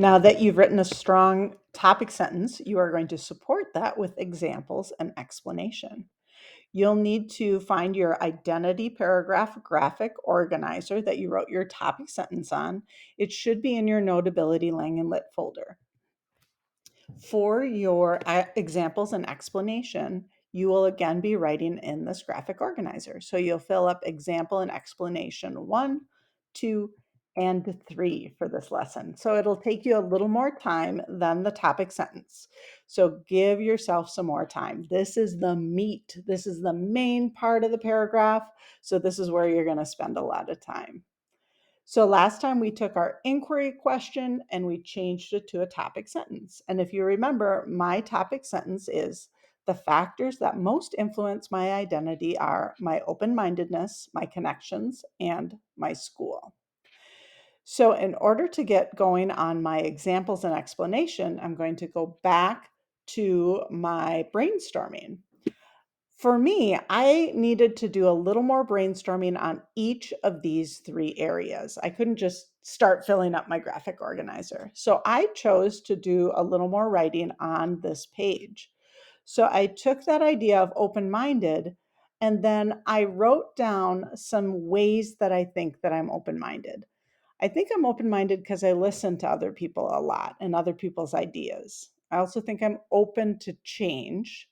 Now that you've written a strong topic sentence, you are going to support that with examples and explanation. You'll need to find your identity paragraph graphic organizer that you wrote your topic sentence on. It should be in your Notability Lang and Lit folder. For your examples and explanation, you will again be writing in this graphic organizer. So you'll fill up example and explanation 1, 2, and 3 for this lesson. So it'll take you a little more time than the topic sentence. So give yourself some more time. This is the meat. This is the main part of the paragraph. So this is where you're going to spend a lot of time. So last time we took our inquiry question and we changed it to a topic sentence. And if you remember, my topic sentence is the factors that most influence my identity are my open-mindedness, my connections, and my school. So in order to get going on my examples and explanation, I'm going to go back to my brainstorming. For me, I needed to do a little more brainstorming on each of these 3 areas. I couldn't just start filling up my graphic organizer. So I chose to do a little more writing on this page. So I took that idea of open-minded and then I wrote down some ways that I think that I'm open-minded. I think I'm open-minded because I listen to other people a lot and other people's ideas. I also think I'm open to change.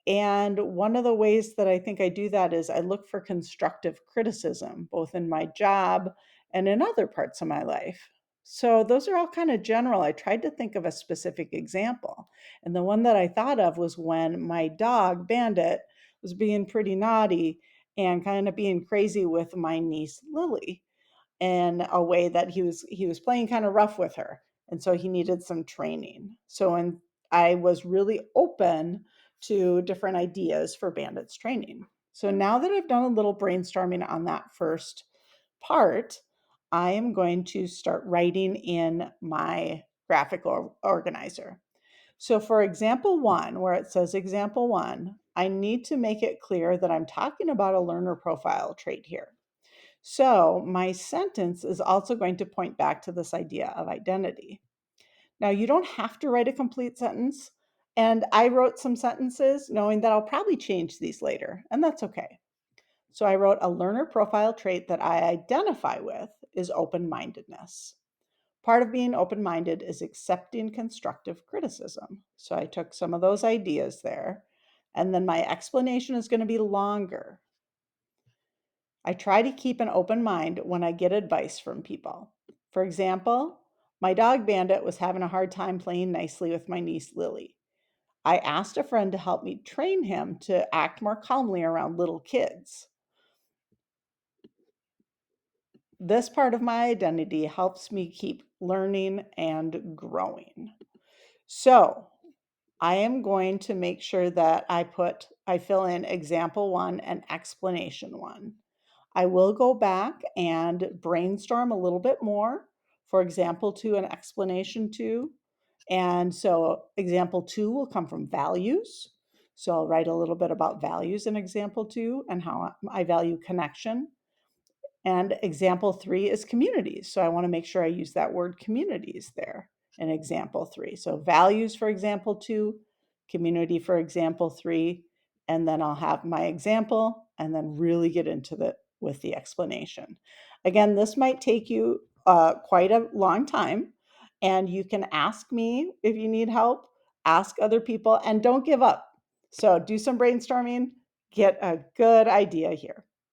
And one of the ways that I think I do that is I look for constructive criticism, both in my job and in other parts of my life. So those are all kind of general. I tried to think of a specific example. And the one that I thought of was when my dog, Bandit, was being pretty naughty and kind of being crazy with my niece, Lily, in a way that he was playing kind of rough with her, and so he needed some training. So and I was really open to different ideas for Bandit's training. So now that I've done a little brainstorming on that first part, I am going to start writing in my graphic organizer. So for example 1, where it says example 1, I need to make it clear that I'm talking about a learner profile trait here. So my sentence is also going to point back to this idea of identity. Now, you don't have to write a complete sentence. And I wrote some sentences knowing that I'll probably change these later, and that's okay. So I wrote a learner profile trait that I identify with is open mindedness. Part of being open minded is accepting constructive criticism. So I took some of those ideas there. And then my explanation is going to be longer. I try to keep an open mind when I get advice from people. For example, my dog Bandit was having a hard time playing nicely with my niece Lily. I asked a friend to help me train him to act more calmly around little kids. This part of my identity helps me keep learning and growing. So, I am going to make sure that I fill in example 1 and explanation 1. I will go back and brainstorm a little bit more for example 2 and explanation 2. And so example 2 will come from values. So I'll write a little bit about values in example 2 and how I value connection. And example 3 is communities. So I want to make sure I use that word communities there in example 3. So values for example 2, community for example 3, and then I'll have my example and then really get into the with the explanation. Again, this might take you quite a long time, and you can ask me if you need help, ask other people, and don't give up. So do some brainstorming, get a good idea here.